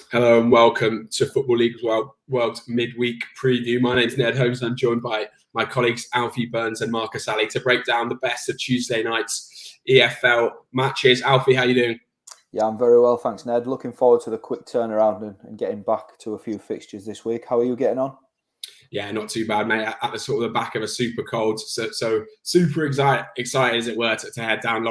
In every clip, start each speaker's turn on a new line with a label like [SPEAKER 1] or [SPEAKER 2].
[SPEAKER 1] Hello and welcome to Football League World Midweek Preview. My name's Ned Holmes and I'm joined by my colleagues Alfie, Burns and Marcus Ali to break down the best of Tuesday night's EFL matches. Alfie, how are you doing?
[SPEAKER 2] Yeah, I'm very well, thanks, Ned. Looking forward to the quick turnaround and getting back to a few fixtures this week. How are you getting on?
[SPEAKER 1] Yeah, not too bad, mate. At the sort of the back of a super cold, so super excited as it were to head down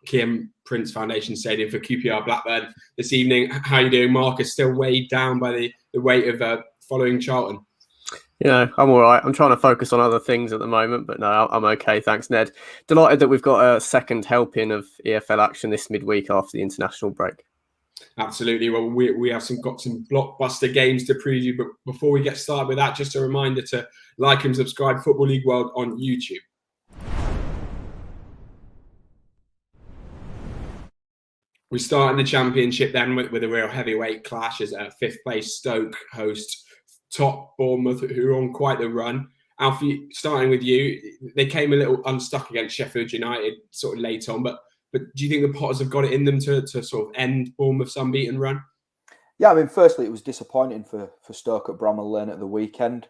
[SPEAKER 1] Kiam Prince Foundation Stadium for QPR Blackburn this evening. How are you doing, Marcus? Still weighed down by the weight of following Charlton?
[SPEAKER 3] Yeah, I'm all right. I'm trying to focus on other things at the moment, but no, I'm okay. Thanks, Ned. Delighted that we've got a second helping of EFL action this midweek after the international break.
[SPEAKER 1] Absolutely. Well, we have got some blockbuster games to preview, but before we get started with that, just a reminder to like and subscribe Football League World on YouTube. We start in the Championship then with a real heavyweight clash as fifth place Stoke host top Bournemouth, who are on quite the run. Alfie, starting with you, they came a little unstuck against Sheffield United sort of late on, but do you think the Potters have got it in them to sort of end Bournemouth's unbeaten run?
[SPEAKER 2] Yeah, I mean, firstly, it was disappointing for Stoke at Bramall Lane at the weekend.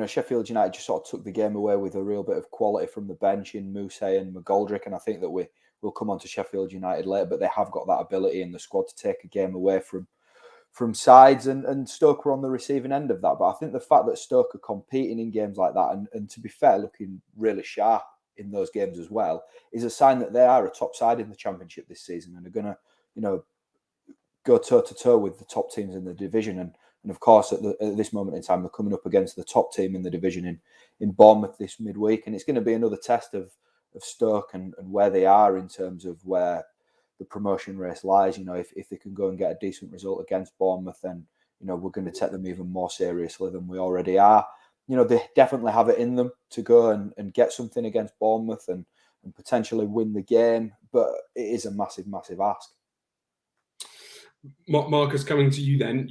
[SPEAKER 2] Sheffield United just sort of took the game away with a real bit of quality from the bench in Mousse and McGoldrick, and I think that we'll come on to Sheffield United later, but they have got that ability in the squad to take a game away from sides, and Stoke were on the receiving end of that. But I think the fact that Stoke are competing in games like that, and to be fair, looking really sharp in those games as well, is a sign that they are a top side in the Championship this season and are going to, go toe-to-toe with the top teams in the division. And of course, at this moment in time, they're coming up against the top team in the division in Bournemouth this midweek. And it's going to be another test of Stoke and where they are in terms of where the promotion race lies. If they can go and get a decent result against Bournemouth, then, we're going to take them even more seriously than we already are. They definitely have it in them to go and get something against Bournemouth and potentially win the game. But it is a massive, massive ask.
[SPEAKER 1] Marcus, coming to you then,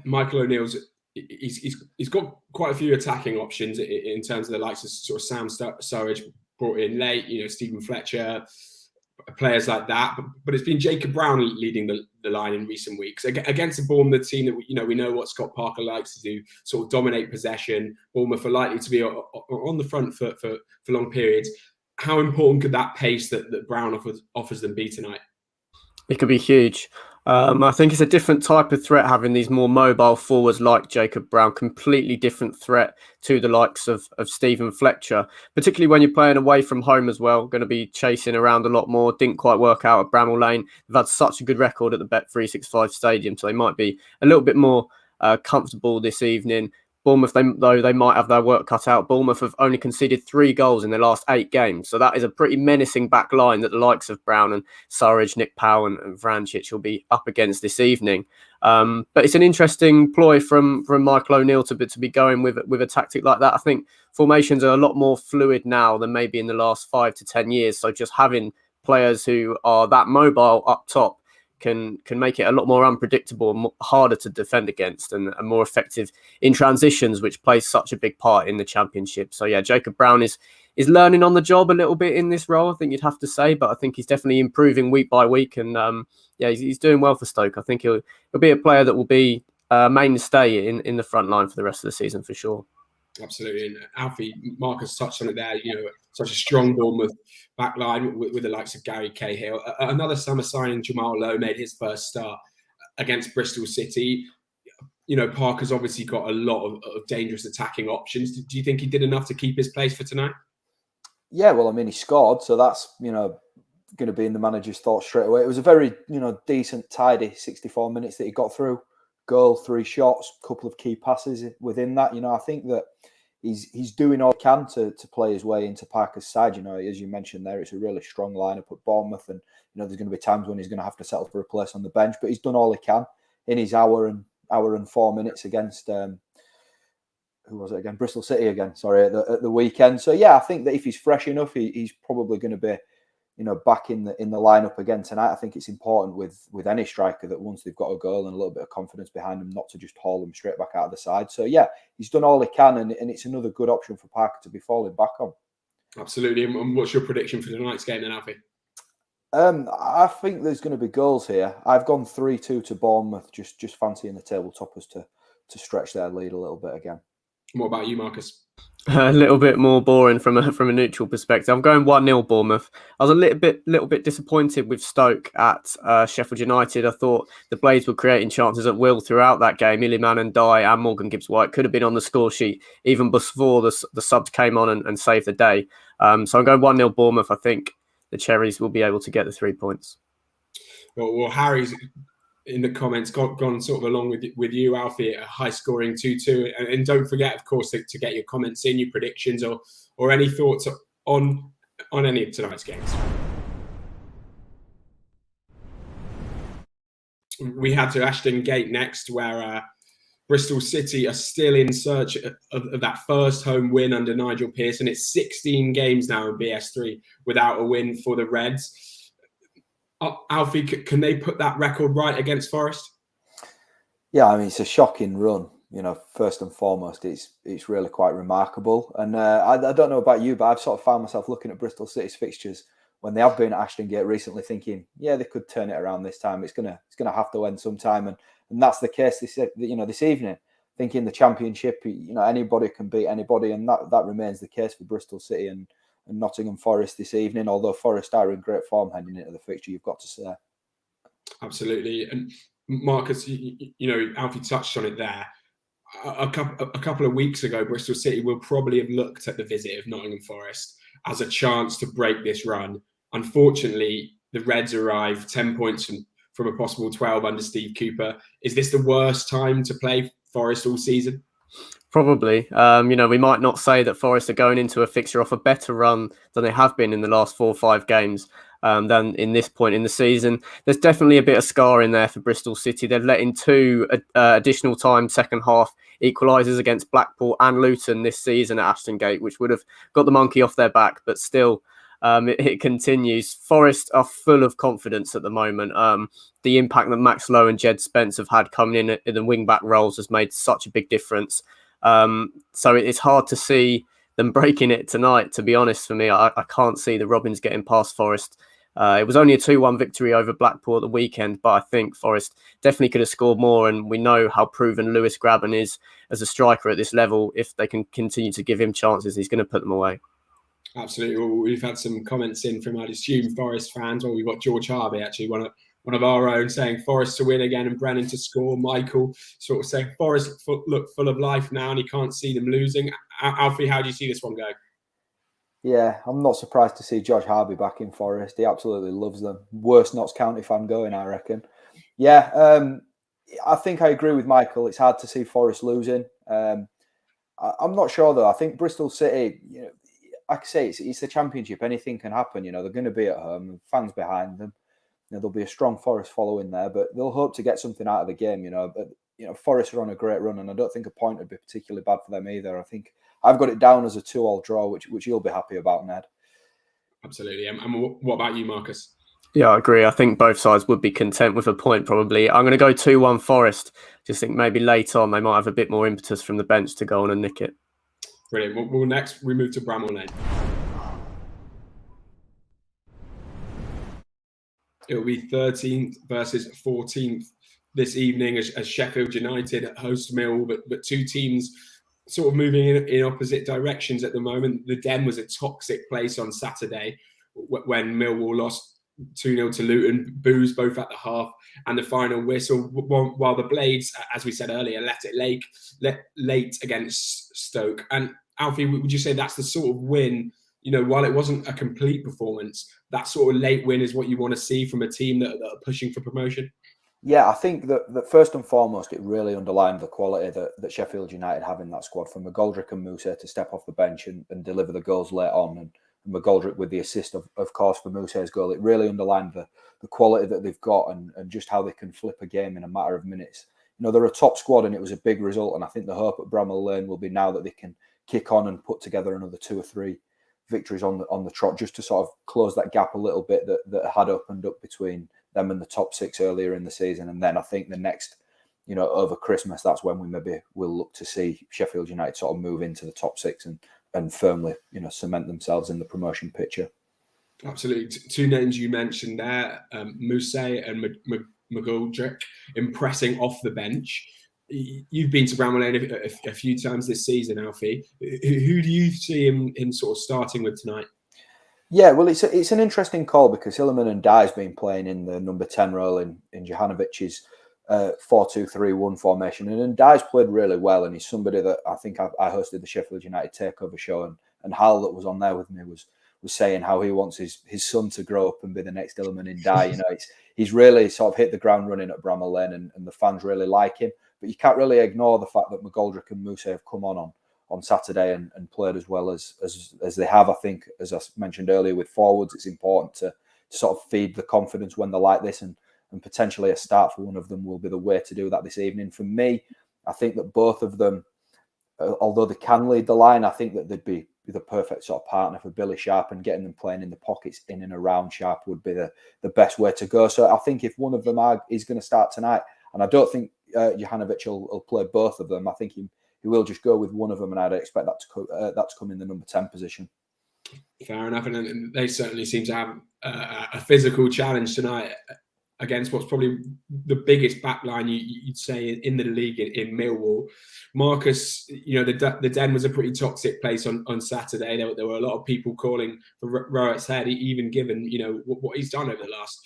[SPEAKER 1] Michael O'Neill's he's got quite a few attacking options in terms of the likes of sort of Sam Sturridge brought in late, Stephen Fletcher, players like that. But it's been Jacob Brown leading the line in recent weeks against a Bournemouth team that we know what Scott Parker likes to do, sort of dominate possession. Bournemouth are likely to be on the front foot for long periods. How important could that pace that Brown offers them be tonight?
[SPEAKER 3] It could be huge. I think it's a different type of threat having these more mobile forwards like Jacob Brown, completely different threat to the likes of Stephen Fletcher, particularly when you're playing away from home as well, going to be chasing around a lot more. Didn't quite work out at Bramall Lane. They've had such a good record at the Bet365 Stadium, so they might be a little bit more comfortable this evening. Bournemouth, though they might have their work cut out, Bournemouth have only conceded 3 goals in their last 8 games. So that is a pretty menacing back line that the likes of Brown and Surridge, Nick Powell and Vrancic will be up against this evening. But it's an interesting ploy from Michael O'Neill to be going with a tactic like that. I think formations are a lot more fluid now than maybe in the last 5 to 10 years. So just having players who are that mobile up top can make it a lot more unpredictable and harder to defend against and more effective in transitions, which plays such a big part in the Championship. So yeah, Jacob Brown is learning on the job a little bit in this role, I think you'd have to say, but I think he's definitely improving week by week, and he's doing well for Stoke. I think he'll be a player that will be a mainstay in the front line for the rest of the season for sure.
[SPEAKER 1] Absolutely. And Alfie, Marcus touched on it there, such a strong Bournemouth back line with the likes of Gary Cahill. Another summer signing, Jamal Lowe, made his first start against Bristol City. Parker's obviously got a lot of dangerous attacking options. Do you think he did enough to keep his place for tonight?
[SPEAKER 2] Yeah, well, I mean, he scored, so that's, going to be in the manager's thoughts straight away. It was a very, decent, tidy 64 minutes that he got through. Goal, 3 shots, couple of key passes within that. I think that he's doing all he can to play his way into Parker's side. As you mentioned there, it's a really strong lineup at Bournemouth, and there's going to be times when he's going to have to settle for a place on the bench, but he's done all he can in his hour and 4 minutes against who was it again? Bristol City again. Sorry, at the weekend. So yeah, I think that if he's fresh enough, he's probably going to be back in the lineup again tonight. I think it's important with any striker that once they've got a goal and a little bit of confidence behind them, not to just haul them straight back out of the side. So yeah, he's done all he can, and it's another good option for Parker to be falling back on.
[SPEAKER 1] Absolutely. And what's your prediction for tonight's game then, Alfie?
[SPEAKER 2] I think there's going to be goals here. I've gone 3-2 to Bournemouth, just fancying the table toppers to stretch their lead a little bit again.
[SPEAKER 1] What about you, Marcus?
[SPEAKER 3] A little bit more boring from a neutral perspective. I'm going 1-0 Bournemouth. I was a little bit disappointed with Stoke at Sheffield United. I thought the Blades were creating chances at will throughout that game. Iliman and Dye and Morgan Gibbs-White could have been on the score sheet even before the subs came on and saved the day. So I'm going 1-0 Bournemouth. I think the Cherries will be able to get the 3 points.
[SPEAKER 1] Well, Harry's in the comments gone sort of along with you, Alfie, a high scoring 2-2. And don't forget, of course, to get your comments in, your predictions or any thoughts on any of tonight's games. We head to Ashton Gate next, where Bristol City are still in search of that first home win under Nigel Pearson. It's 16 games now in BS3 without a win for the Reds. Alfie, can they put that record right against Forest?
[SPEAKER 2] Yeah, I mean, it's a shocking run. First and foremost, it's really quite remarkable. And I don't know about you, but I've sort of found myself looking at Bristol City's fixtures when they have been at Ashton Gate recently, thinking, yeah, they could turn it around this time. It's gonna have to end sometime, and that's the case. This evening, thinking the Championship, anybody can beat anybody, and that remains the case for Bristol City and Nottingham Forest this evening. Although Forest are in great form heading into the fixture, you've got to say.
[SPEAKER 1] Absolutely, and Marcus, Alfie touched on it there. A couple of weeks ago, Bristol City will probably have looked at the visit of Nottingham Forest as a chance to break this run. Unfortunately, the Reds arrive 10 points from a possible 12 under Steve Cooper. Is this the worst time to play Forest all season?
[SPEAKER 3] Probably. We might not say that Forest are going into a fixture off a better run than they have been in the last 4 or 5 games than in this point in the season. There's definitely a bit of scar in there for Bristol City. They've let in 2 additional time second half equalisers against Blackpool and Luton this season at Ashton Gate, which would have got the monkey off their back, but still it continues. Forest are full of confidence at the moment. The impact that Max Lowe and Jed Spence have had coming in the wing-back roles has made such a big difference. So it's hard to see them breaking it tonight, to be honest. For me, I can't see the Robins getting past Forest. It was only a 2-1 victory over Blackpool at the weekend, but I think Forest definitely could have scored more, and we know how proven Lewis Grabban is as a striker at this level. If they can continue to give him chances, he's going to put them away.
[SPEAKER 1] Absolutely. Well, we've had some comments in from, I'd assume, Forest fans. Well, we've got George Harvey, actually, one of our own, saying Forest to win again and Brennan to score. Michael sort of saying Forest look full of life now and he can't see them losing. Alfie, how do you see this one go?
[SPEAKER 2] Yeah, I'm not surprised to see George Harvey back in Forest. He absolutely loves them. Worst Notts County fan going, I reckon. Yeah, I think I agree with Michael. It's hard to see Forest losing. I'm not sure, though. I think Bristol City, like I say, it's the Championship. Anything can happen. They're going to be at home. Fans behind them. There'll be a strong Forest following there, but they'll hope to get something out of the game. But Forest are on a great run, and I don't think a point would be particularly bad for them either. I think I've got it down as a 2-2 draw, which you'll be happy about, Ned.
[SPEAKER 1] Absolutely. And what about you, Marcus?
[SPEAKER 3] Yeah, I agree. I think both sides would be content with a point, probably. I'm going to go 2-1 Forest. Just think maybe late on they might have a bit more impetus from the bench to go on and nick it.
[SPEAKER 1] Brilliant. Well, next we move to Bramall Lane. It'll be 13th versus 14th this evening as Sheffield United host Millwall, but 2 teams sort of moving in opposite directions at the moment. The Den was a toxic place on Saturday when Millwall lost 2-0 to Luton, boos both at the half and the final whistle, while the Blades, as we said earlier, left it late against Stoke. And Alfie, would you say that's the sort of win, while it wasn't a complete performance, that sort of late win is what you want to see from a team that are pushing for promotion?
[SPEAKER 2] Yeah, I think that first and foremost, it really underlined the quality that Sheffield United have in that squad, from McGoldrick and Musa to step off the bench and deliver the goals late on, and McGoldrick with the assist, of course, for Musa's goal. It really underlined the quality that they've got and just how they can flip a game in a matter of minutes. They're a top squad, and it was a big result, and I think the hope at Bramall Lane will be now that they can kick on and put together another 2 or 3 victories on the trot, just to sort of close that gap a little bit that had opened up between them and the top 6 earlier in the season. And then I think the next, over Christmas, that's when we maybe will look to see Sheffield United sort of move into the top 6 and firmly, cement themselves in the promotion picture.
[SPEAKER 1] Absolutely. Two names you mentioned there, Mousse and McGoldrick, impressing off the bench. You've been to Bramall Lane a few times this season, Alfie. Who do you see him sort of starting with tonight?
[SPEAKER 2] Yeah, well, it's an interesting call because Hillerman and Dye's been playing in the number 10 role in Johanovic's 4-2-3-1 formation, and Dye's played really well, and he's somebody that I think I hosted the Sheffield United takeover show, and Hal that was on there with me was saying how he wants his son to grow up and be the next Hillerman in Dye. You know, he's really sort of hit the ground running at Bramall Lane, and the fans really like him. But you can't really ignore the fact that McGoldrick and Mousse have come on Saturday and played as well as they have. I think, as I mentioned earlier, with forwards, it's important to sort of feed the confidence when they're like this, and potentially a start for one of them will be the way to do that this evening. For me, I think that both of them, although they can lead the line, I think that they'd be the perfect sort of partner for Billy Sharp, and getting them playing in the pockets in and around Sharp would be the best way to go. So I think if one of them is going to start tonight, and I don't think Johanovic will play both of them, I think he will just go with one of them, and I'd expect that to come in the number 10 position.
[SPEAKER 1] Fair enough, and they certainly seem to have a physical challenge tonight against what's probably the biggest backline you'd say in the league in Millwall. Marcus, you know, the Den was a pretty toxic place on Saturday. There were a lot of people calling for Rowett's head, even given, you know, what he's done over the last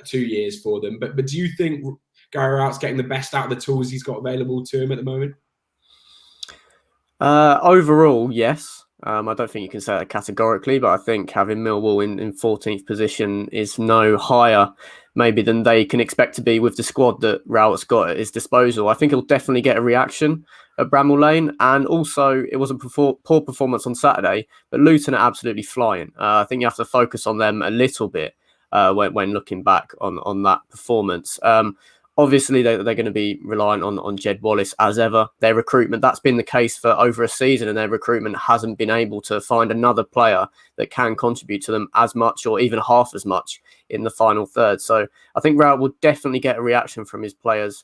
[SPEAKER 1] 2 years for them. But do you think Gary Rowett's getting the best out of the tools he's got available to him at the moment?
[SPEAKER 3] Overall, yes. I don't think you can say that categorically, but I think having Millwall in 14th position is no higher maybe than they can expect to be with the squad that Rowett's got at his disposal. I think he'll definitely get a reaction at Bramall Lane, and also it was a poor performance on Saturday, but Luton are absolutely flying. I think you have to focus on them a little bit when looking back on that performance. Obviously, they're going to be reliant on Jed Wallace as ever. Their recruitment, that's been the case for over a season, and their recruitment hasn't been able to find another player that can contribute to them as much or even half as much in the final third. So I think Rowett will definitely get a reaction from his players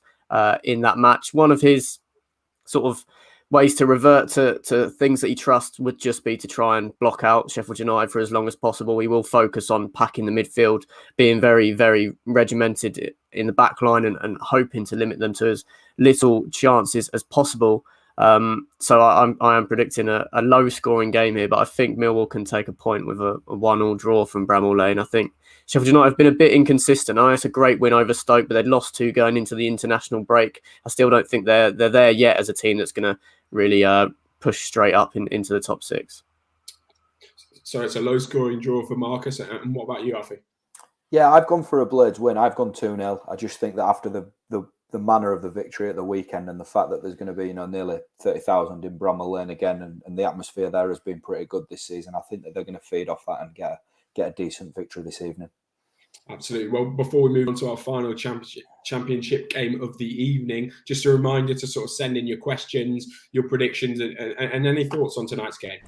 [SPEAKER 3] in that match. One of his sort of ways to revert to things that he trusts would just be to try and block out Sheffield United for as long as possible. He will focus on packing the midfield, being very, very regimented in the back line and hoping to limit them to as little chances as possible. So I am predicting a low scoring game here, but I think Millwall can take a point with a 1-1 draw from Bramall Lane. I think Sheffield United have been a bit inconsistent. It's a great win over Stoke, but they'd lost 2 going into the international break. I still don't think they're there yet as a team that's going to really push straight up into the top 6.
[SPEAKER 1] So it's a low scoring draw for Marcus. And what about you, Alfie?
[SPEAKER 2] Yeah, I've gone for a Blades win. I've gone 2-0. I just think that after the manner of the victory at the weekend and the fact that there's going to be, you know, nearly 30,000 in Bramall Lane again, and the atmosphere there has been pretty good this season, I think that they're going to feed off that and get a decent victory this evening.
[SPEAKER 1] Absolutely. Well, before we move on to our final championship game of the evening, just a reminder to sort of send in your questions, your predictions, and any thoughts on tonight's game.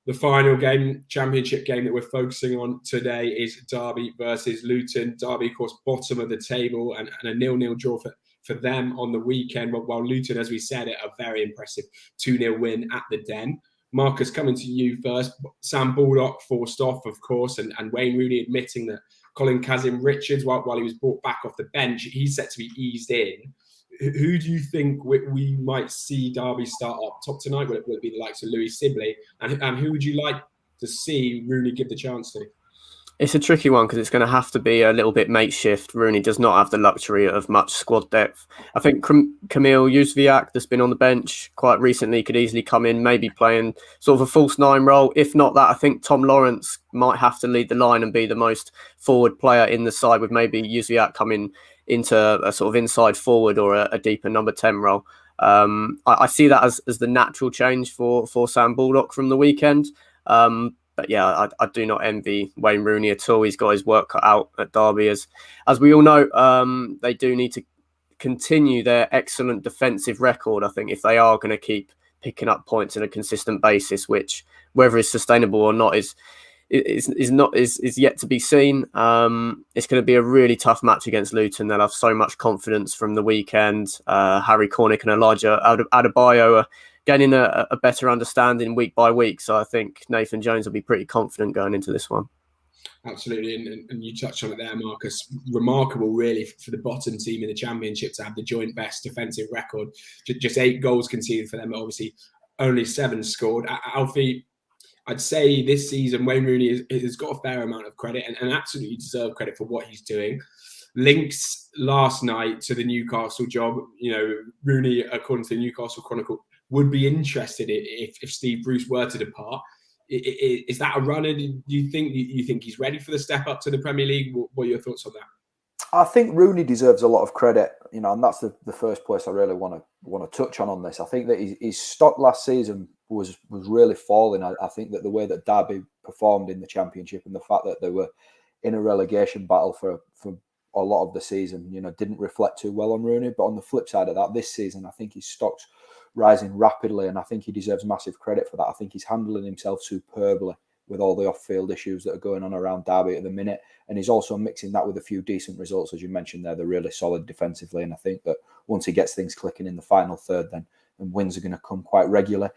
[SPEAKER 1] The final game, championship game that we're focusing on today is Derby versus Luton. Derby, of course, bottom of the table, and a 0-0 draw for them on the weekend, while Luton, as we said, a very impressive 2-0 win at the Den. Marcus, coming to you first. Sam Baldock forced off, of course, and Wayne Rooney admitting that Colin Kazim-Richards, while he was brought back off the bench, he's set to be eased in. Who do you think we might see Derby start up top tonight? Will it be the likes of Louis Sibley? And who would you like to see Rooney give the chance to?
[SPEAKER 3] It's a tricky one because it's going to have to be a little bit makeshift. Rooney does not have the luxury of much squad depth. I think Kamil Yuzviak, that's been on the bench quite recently, could easily come in, maybe playing sort of a false 9 role. If not that, I think Tom Lawrence might have to lead the line and be the most forward player in the side, with maybe Yuzviak coming into a sort of inside forward or a deeper number 10 role. I see that as the natural change for Sam Baldock from the weekend. But yeah, I do not envy Wayne Rooney at all. He's got his work cut out at Derby. As we all know, they do need to continue their excellent defensive record, I think, if they are going to keep picking up points on a consistent basis, which, whether it's sustainable or not, is yet to be seen. It's going to be a really tough match against Luton. They'll have so much confidence from the weekend. Harry Cornick and Elijah Adebayo are gaining a better understanding week by week. So I think Nathan Jones will be pretty confident going into this one.
[SPEAKER 1] Absolutely, and you touched on it there, Marcus. Remarkable, really, for the bottom team in the Championship to have the joint best defensive record. Just 8 goals conceded for them, but obviously only 7 scored. Alfie, I'd say this season Wayne Rooney has got a fair amount of credit and absolutely deserved credit for what he's doing. Links last night to the Newcastle job. Rooney, according to the Newcastle Chronicle, would be interested if Steve Bruce were to depart. Is that a runner? Do you think he's ready for the step up to the Premier League? What are your thoughts on that?
[SPEAKER 2] I think Rooney deserves a lot of credit, and that's the first place I really want to touch on this. I think that his stock last season was really falling. I think that the way that Derby performed in the Championship and the fact that they were in a relegation battle for a lot of the season, didn't reflect too well on Rooney. But on the flip side of that, this season, I think his stock's rising rapidly, and I think he deserves massive credit for that. I think he's handling himself superbly with all the off-field issues that are going on around Derby at the minute, and he's also mixing that with a few decent results, as you mentioned there. They're really solid defensively, and I think that once he gets things clicking in the final third, then wins are going to come quite regularly.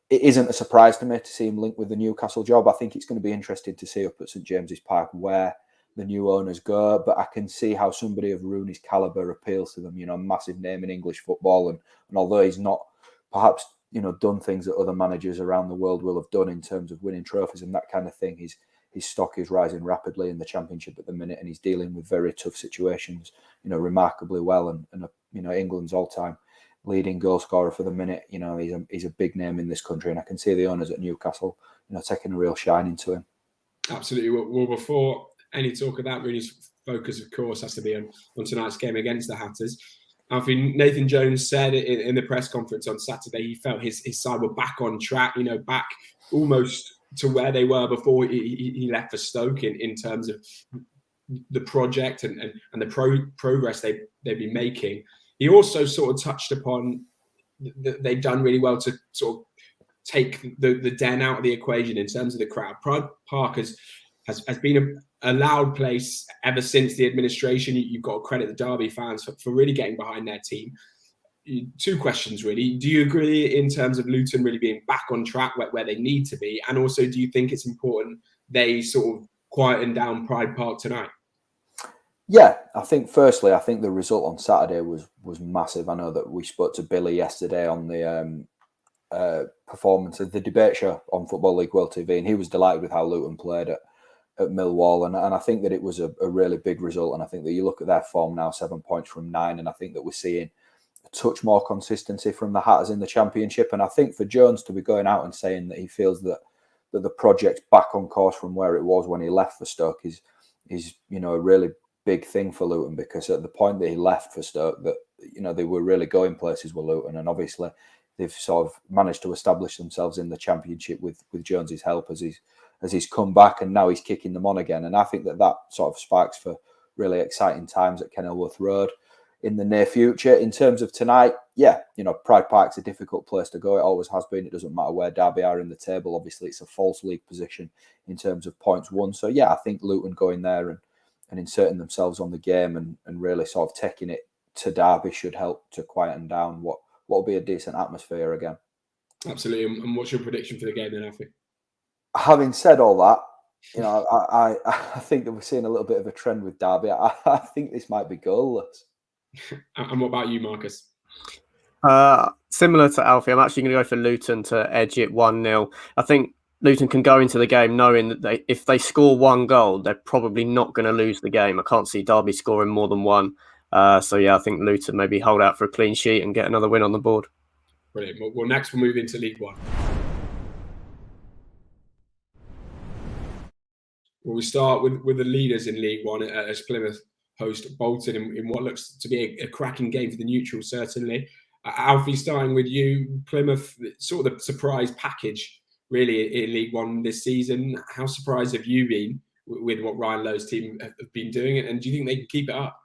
[SPEAKER 2] It isn't a surprise to me to see him linked with the Newcastle job. I think it's going to be interesting to see up at St James's Park where the new owners go, but I can see how somebody of Rooney's calibre appeals to them. A massive name in English football, and although he's not perhaps done things that other managers around the world will have done in terms of winning trophies and that kind of thing, his stock is rising rapidly in the Championship at the minute, and he's dealing with very tough situations, remarkably well, and England's all-time leading goal scorer for the minute. He's a big name in this country, and I can see the owners at Newcastle, taking a real shine into him.
[SPEAKER 1] Absolutely. Well, before any talk of that, Rooney's focus, of course, has to be on tonight's game against the Hatters. Alfie, Nathan Jones said in the press conference on Saturday he felt his side were back on track, back almost to where they were before he left for Stoke in terms of the project and the progress they've been making. He also sort of touched upon that they've done really well to sort of take the Den out of the equation in terms of the crowd. Pride Park has been a loud place ever since the administration. You've got to credit the Derby fans for really getting behind their team. 2 questions, really. Do you agree in terms of Luton really being back on track where they need to be? And also, do you think it's important they sort of quieten down Pride Park tonight?
[SPEAKER 2] Yeah, I think the result on Saturday was massive. I know that we spoke to Billy yesterday on the performance of the debate show on Football League World TV, and he was delighted with how Luton played at Millwall, and I think that it was a really big result. And I think that you look at their form now, 7 points from 9, and I think that we're seeing a touch more consistency from the Hatters in the Championship. And I think for Jones to be going out and saying that he feels that the project's back on course from where it was when he left for Stoke is a really big thing for Luton, because at the point that he left for Stoke, that they were really going places with Luton, and obviously they've sort of managed to establish themselves in the Championship with Jones's help as he's come back, and now he's kicking them on again. And I think that sort of sparks for really exciting times at Kenilworth Road in the near future. In terms of tonight, Pride Park's a difficult place to go. It always has been. It doesn't matter where Derby are in the table. Obviously, it's a false league position in terms of points won. So, I think Luton going there and inserting themselves on the game and really sort of taking it to Derby should help to quieten down what will be a decent atmosphere again.
[SPEAKER 1] Absolutely. And what's your prediction for the game then, Alfie?
[SPEAKER 2] Having said all that, I think that we're seeing a little bit of a trend with Derby. I think this might be goalless.
[SPEAKER 1] And what about you, Marcus?
[SPEAKER 3] Similar to Alfie, I'm actually going to go for Luton to edge it 1-0. I think Luton can go into the game knowing that if they score 1 goal, they're probably not going to lose the game. I can't see Derby scoring more than 1. I think Luton maybe hold out for a clean sheet and get another win on the board.
[SPEAKER 1] Brilliant. Well, next we'll move into League One. Well, we start with the leaders in League One as Plymouth host Bolton in what looks to be a cracking game for the neutrals, certainly. Alfie, starting with you, Plymouth, sort of the surprise package, really, in League One this season. How surprised have you been with what Ryan Lowe's team have been doing, and do you think they can keep it up?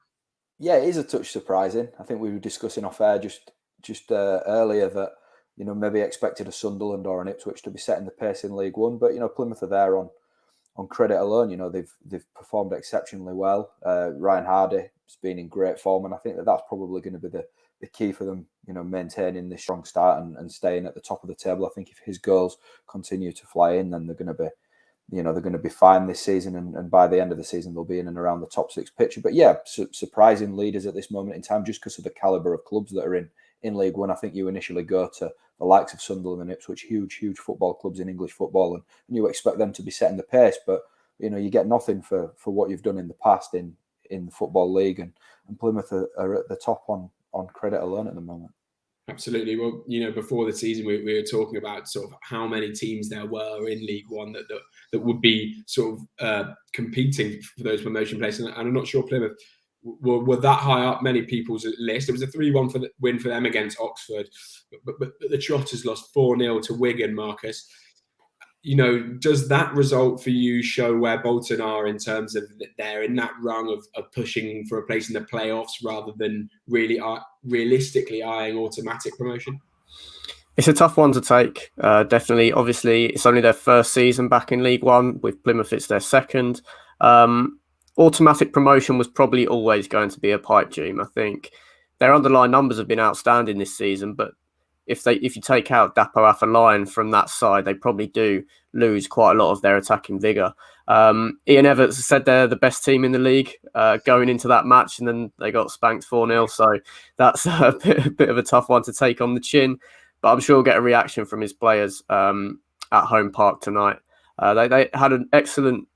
[SPEAKER 2] Yeah, it is a touch surprising. I think we were discussing off air just earlier that maybe expected a Sunderland or an Ipswich to be setting the pace in League One, but Plymouth are there on credit alone. You know, they've performed exceptionally well. Ryan Hardy has been in great form, and I think that's probably going to be the key for them, you know, maintaining this strong start and staying at the top of the table. I think if his goals continue to fly in, then they're going to be fine this season, and by the end of the season they'll be in and around the top 6 picture. But yeah, surprising leaders at this moment in time, just because of the calibre of clubs that are in League One. I think you initially go to the likes of Sunderland and Ipswich, huge football clubs in English football, and you expect them to be setting the pace, but you know, you get nothing for what you've done in the past in the Football League, and Plymouth are at the top on credit alone at the moment.
[SPEAKER 1] Absolutely. Well, you know, before the season, we were talking about sort of how many teams there were in League One that would be sort of competing for those promotion places, and I'm not sure Plymouth were that high up many people's list. It was a 3-1 win for them against Oxford, but the Trotters lost 4-0 to Wigan, Marcus. You know, does that result for you show where Bolton are in terms of they're in that rung of pushing for a place in the playoffs rather than really realistically eyeing automatic promotion?
[SPEAKER 3] It's a tough one to take, definitely. Obviously, it's only their first season back in League One. With Plymouth, it's their second. Automatic promotion was probably always going to be a pipe dream. I think their underlying numbers have been outstanding this season, but if you take out Dapo Afolayan from that side, they probably do lose quite a lot of their attacking vigour. Ian Everts said they're the best team in the league going into that match, and then they got spanked 4-0. So that's a bit of a tough one to take on the chin. But I'm sure we'll get a reaction from his players at Home Park tonight. They had an excellent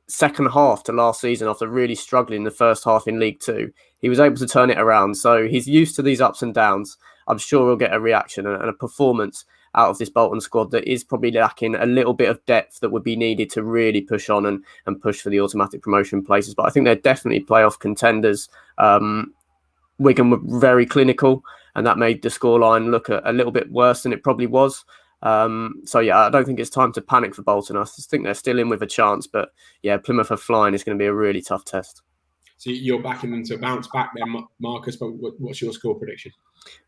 [SPEAKER 3] second half to last season after really struggling in the first half in League Two. He was able to turn it around. So he's used to these ups and downs. I'm sure we'll get a reaction and a performance out of this Bolton squad that is probably lacking a little bit of depth that would be needed to really push on and push for the automatic promotion places. But I think they're definitely playoff contenders. Wigan were very clinical, and that made the scoreline look a little bit worse than it probably was. So yeah, I don't think it's time to panic for Bolton. I think they're still in with a chance, but yeah, Plymouth are flying. It's going to be a really tough test.
[SPEAKER 1] So you're backing them to bounce back then, Marcus, but what's your score prediction?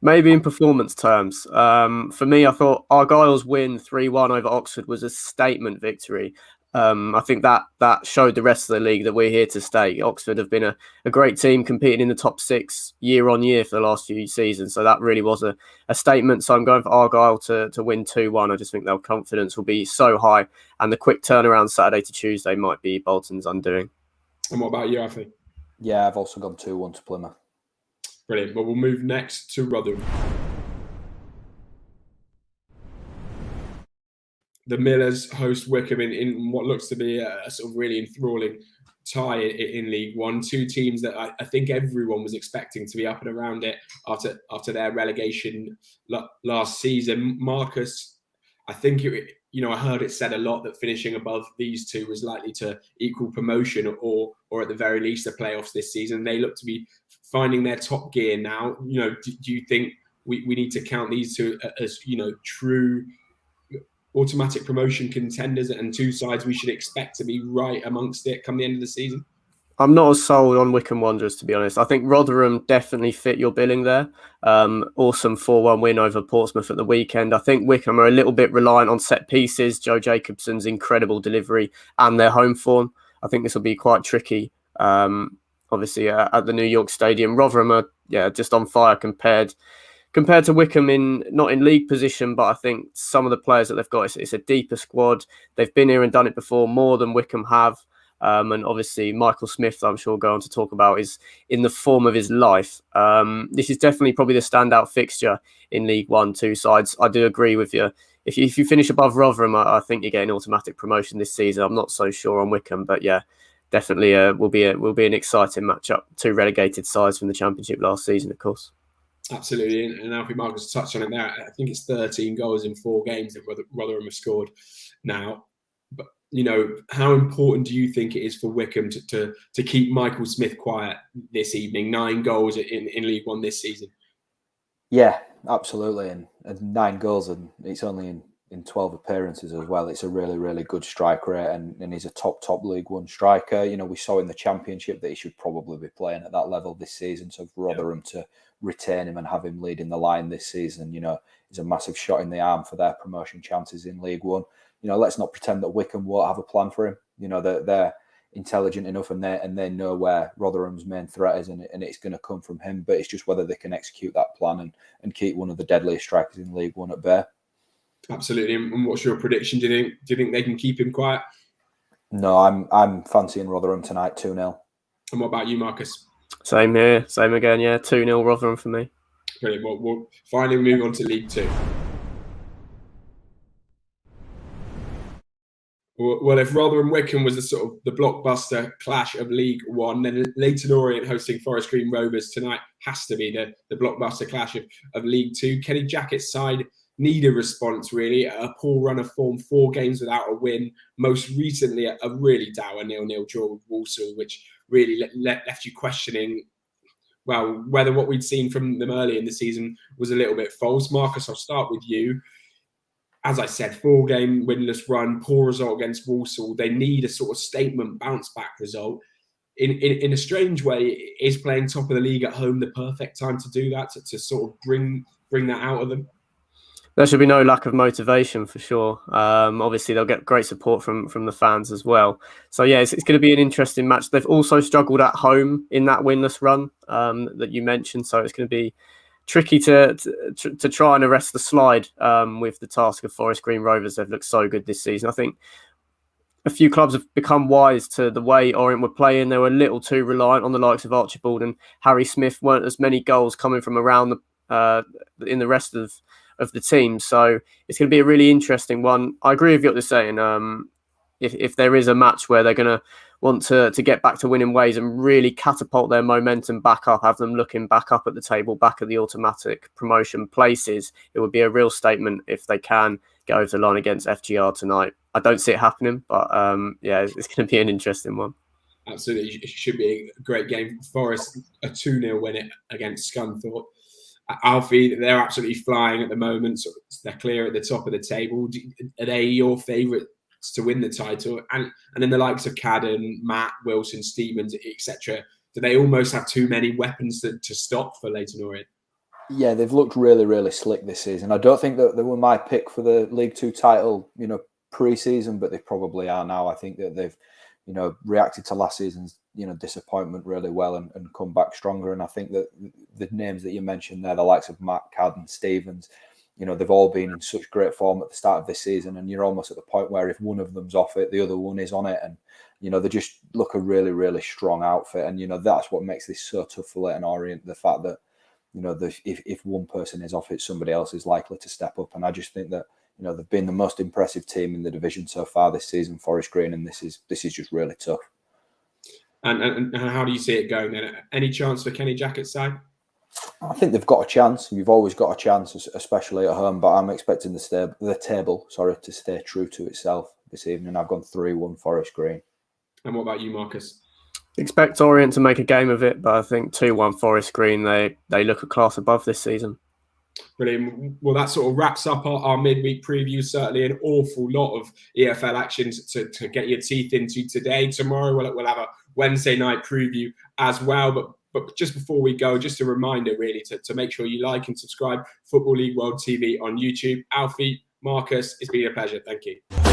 [SPEAKER 3] Maybe in performance terms. For me, I thought Argyle's win 3-1 over Oxford was a statement victory. I think that showed the rest of the league that we're here to stay. Oxford have been a great team competing in the top 6 year on year for the last few seasons. So that really was a statement. So I'm going for Argyle to win 2-1. I just think their confidence will be so high. And the quick turnaround Saturday to Tuesday might be Bolton's undoing.
[SPEAKER 1] And what about you, Alfie?
[SPEAKER 2] Yeah, I've also gone 2-1 to Plymouth.
[SPEAKER 1] Brilliant. Well, we'll move next to Rotherham. The Millers host Wycombe in what looks to be a sort of really enthralling tie in League One. Two teams that I think everyone was expecting to be up and around it after their relegation last season. Marcus, I think I heard it said a lot that finishing above these two was likely to equal promotion or at the very least the playoffs this season. They look to be finding their top gear now. You know, do you think we need to count these two as true automatic promotion contenders and two sides we should expect to be right amongst it come the end of the season?
[SPEAKER 3] I'm not as sold on Wycombe Wanderers, to be honest. I think Rotherham definitely fit your billing there. Awesome 4-1 win over Portsmouth at the weekend. I think Wycombe are a little bit reliant on set pieces, Joe Jacobson's incredible delivery and their home form. I think this will be quite tricky, obviously, at the New York Stadium. Rotherham are just on fire compared to Wycombe not in league position, but I think some of the players that they've got, it's a deeper squad. They've been here and done it before, more than Wycombe have. And obviously Michael Smith, I'm sure we'll go on to talk about, is in the form of his life. This is definitely probably the standout fixture in League One, two sides. I do agree with you. If you finish above Rotherham, I think you're getting automatic promotion this season. I'm not so sure on Wycombe, but yeah, definitely will be an exciting matchup. Two relegated sides from the Championship last season, of course.
[SPEAKER 1] Absolutely, and Alfie Marcus touched on it there. I think it's 13 goals in 4 games that Rotherham have scored now. But how important do you think it is for Wycombe to keep Michael Smith quiet this evening? 9 goals in League One this season.
[SPEAKER 2] Yeah, absolutely, and 9 goals, and it's only in 12 appearances as well. It's a really, really good strike rate, and he's a top League One striker. We saw in the Championship that he should probably be playing at that level this season. So for Rotherham to retain him and have him leading the line this season, is a massive shot in the arm for their promotion chances in League One. let's not pretend that Wycombe won't have a plan for him. They're intelligent enough, and they know where Rotherham's main threat is, and it's going to come from him. But it's just whether they can execute that plan and keep one of the deadliest strikers in League One at bay.
[SPEAKER 1] Absolutely. And what's your prediction? Do you think they can keep him quiet?
[SPEAKER 2] No, I'm fancying Rotherham tonight, 2-0.
[SPEAKER 1] And what about you, Marcus?
[SPEAKER 3] Same here, same again. Yeah, 2-0 Rotherham for me.
[SPEAKER 1] Brilliant. We'll finally move on to League Two. Well, if Rotherham Wycombe was the blockbuster clash of League One, then Leyton Orient hosting Forest Green Rovers tonight has to be the blockbuster clash of League Two. Kenny Jackett's side need a response, really. A poor run of form, 4 games without a win. Most recently, a really dour 0-0 draw with Walsall, which really left you questioning, well, whether what we'd seen from them early in the season was a little bit false. Marcus, I'll start with you. As I said, 4-game winless run, poor result against Walsall. They need a sort of statement bounce-back result. In a strange way, is playing top of the league at home the perfect time to do that, to sort of bring that out of them?
[SPEAKER 3] There should be no lack of motivation for sure. Obviously, they'll get great support from the fans as well. So yeah, it's going to be an interesting match. They've also struggled at home in that winless run that you mentioned. So it's going to be tricky to try and arrest the slide with the task of Forest Green Rovers. They've looked so good this season. I think a few clubs have become wise to the way Orient were playing. They were a little too reliant on the likes of Archibald and Harry Smith. Weren't as many goals coming from around in the rest of the team. So it's going to be a really interesting one. I agree with what you're saying. If there is a match where they're going to want to get back to winning ways and really catapult their momentum back up, have them looking back up at the table, back at the automatic promotion places, it would be a real statement if they can get over the line against FGR tonight. I don't see it happening, but yeah, it's going to be an interesting one.
[SPEAKER 1] Absolutely. It should be a great game. Forest, a 2-0 win against Scunthorpe. Alfie, they're absolutely flying at the moment. So they're clear at the top of the table. Are they your favourites to win the title? And then the likes of Cadden, Matt, Wilson, Stevens, etc. Do they almost have too many weapons to stop for Leyton Orient?
[SPEAKER 2] Yeah, they've looked really, really slick this season. I don't think that they were my pick for the League Two title, pre-season, but they probably are now. I think that they've, reacted to last season's, disappointment really well and come back stronger. And I think that the names that you mentioned there, the likes of Matt, Cadden, Stevens, they've all been in such great form at the start of this season. And you're almost at the point where if one of them's off it, the other one is on it. And, they just look a really, really strong outfit. And, that's what makes this so tough for Leyton Orient. The fact that, if one person is off it, somebody else is likely to step up. And I just think that, they've been the most impressive team in the division so far this season, Forest Green, and this is just really tough.
[SPEAKER 1] And how do you see it going then? Any chance for Kenny Jackett's side?
[SPEAKER 2] I think they've got a chance. You've always got a chance, especially at home. But I'm expecting the table to stay true to itself this evening. I've gone 3-1 Forest Green.
[SPEAKER 1] And what about you, Marcus?
[SPEAKER 3] Expect Orient to make a game of it, but I think 2-1 Forest Green. They look a class above this season.
[SPEAKER 1] Brilliant. Well, that sort of wraps up our midweek preview. Certainly an awful lot of EFL actions to get your teeth into today. Tomorrow we'll have a Wednesday night preview as well. But just before we go, just a reminder really to make sure you like and subscribe Football League World TV on YouTube. Alfie, Marcus, it's been a pleasure. Thank you.